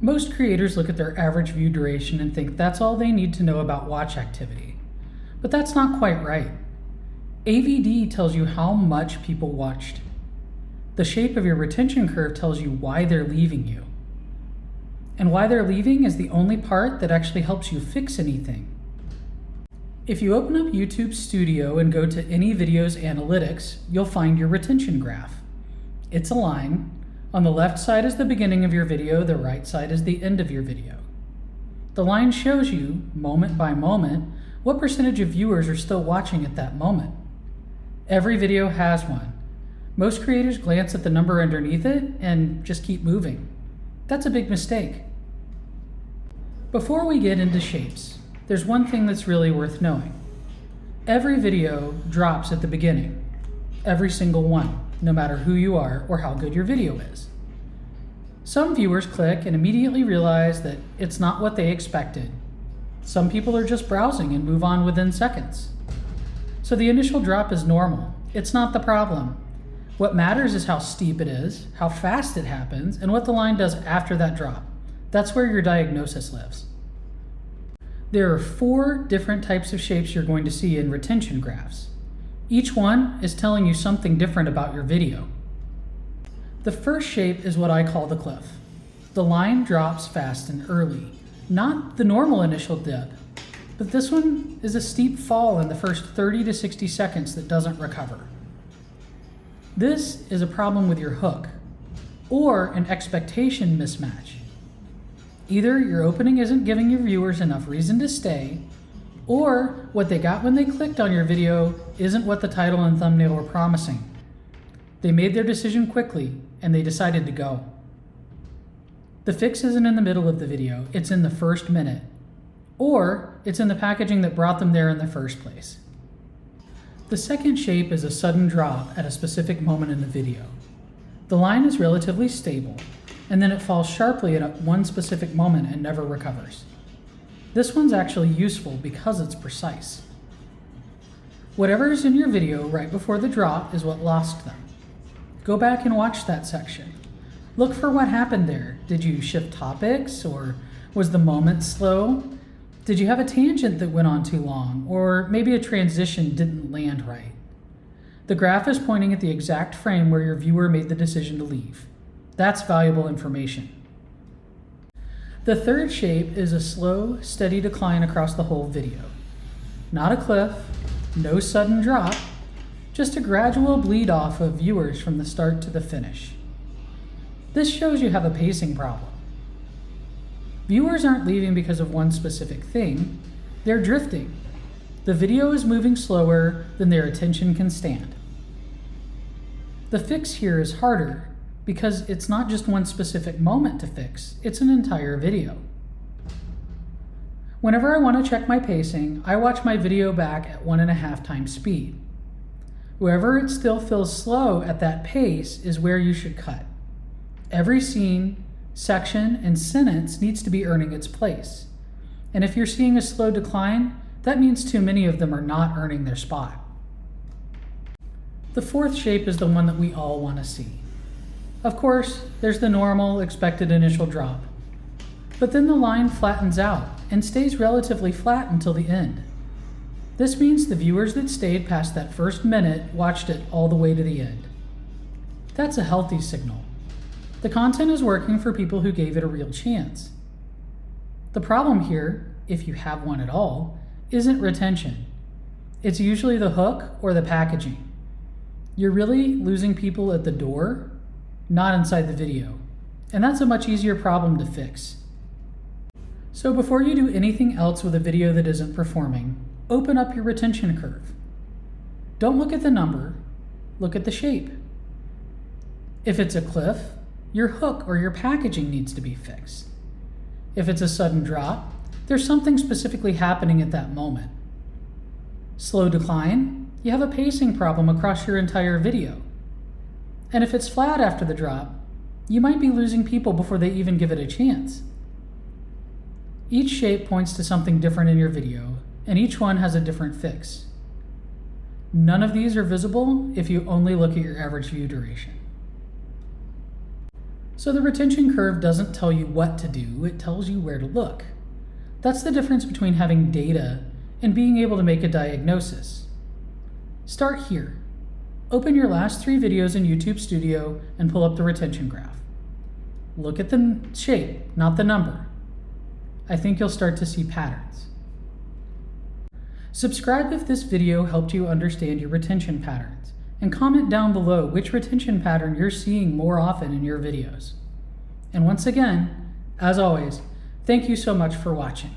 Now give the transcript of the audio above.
Most creators look at their average view duration and think that's all they need to know about watch activity. But that's not quite right. AVD tells you how much people watched. The shape of your retention curve tells you why they're leaving you. And why they're leaving is the only part that actually helps you fix anything. If you open up YouTube Studio and go to any video's analytics, you'll find your retention graph. It's a line. On the left side is the beginning of your video, the right side is the end of your video. The line shows you, moment by moment, what percentage of viewers are still watching at that moment. Every video has one. Most creators glance at the number underneath it and just keep moving. That's a big mistake. Before we get into shapes, there's one thing that's really worth knowing. Every video drops at the beginning. Every single one, no matter who you are or how good your video is. Some viewers click and immediately realize that it's not what they expected. Some people are just browsing and move on within seconds. So the initial drop is normal. It's not the problem. What matters is how steep it is, how fast it happens, and what the line does after that drop. That's where your diagnosis lives. There are 4 different types of shapes you're going to see in retention graphs. Each one is telling you something different about your video. The first shape is what I call the cliff. The line drops fast and early, not the normal initial dip, but this one is a steep fall in the first 30 to 60 seconds that doesn't recover. This is a problem with your hook, or an expectation mismatch. Either your opening isn't giving your viewers enough reason to stay, or what they got when they clicked on your video isn't what the title and thumbnail were promising. They made their decision quickly, and they decided to go. The fix isn't in the middle of the video, it's in the first minute. Or it's in the packaging that brought them there in the first place. The second shape is a sudden drop at a specific moment in the video. The line is relatively stable, and then it falls sharply at one specific moment and never recovers. This one's actually useful because it's precise. Whatever is in your video right before the drop is what lost them. Go back and watch that section. Look for what happened there. Did you shift topics, or was the moment slow? Did you have a tangent that went on too long, or maybe a transition didn't land right? The graph is pointing at the exact frame where your viewer made the decision to leave. That's valuable information. The third shape is a slow, steady decline across the whole video. Not a cliff, no sudden drop, just a gradual bleed off of viewers from the start to the finish. This shows you have a pacing problem. Viewers aren't leaving because of one specific thing, they're drifting. The video is moving slower than their attention can stand. The fix here is harder because it's not just one specific moment to fix, it's an entire video. Whenever I want to check my pacing, I watch my video back at 1.5 times speed. Wherever it still feels slow at that pace is where you should cut. Every scene, section, and sentence needs to be earning its place. And if you're seeing a slow decline, that means too many of them are not earning their spot. The fourth shape is the one that we all want to see. Of course, there's the normal, expected initial drop. But then the line flattens out and stays relatively flat until the end. This means the viewers that stayed past that first minute watched it all the way to the end. That's a healthy signal. The content is working for people who gave it a real chance. The problem here, if you have one at all, isn't retention. It's usually the hook or the packaging. You're really losing people at the door, not inside the video. And that's a much easier problem to fix. So before you do anything else with a video that isn't performing, open up your retention curve. Don't look at the number, look at the shape. If it's a cliff, your hook or your packaging needs to be fixed. If it's a sudden drop, there's something specifically happening at that moment. Slow decline, you have a pacing problem across your entire video. And if it's flat after the drop, you might be losing people before they even give it a chance. Each shape points to something different in your video, and each one has a different fix. None of these are visible if you only look at your average view duration. So the retention curve doesn't tell you what to do, it tells you where to look. That's the difference between having data and being able to make a diagnosis. Start here. Open your last 3 videos in YouTube Studio and pull up the retention graph. Look at the shape, not the number. I think you'll start to see patterns. Subscribe if this video helped you understand your retention patterns, and comment down below which retention pattern you're seeing more often in your videos. And once again, as always, thank you so much for watching.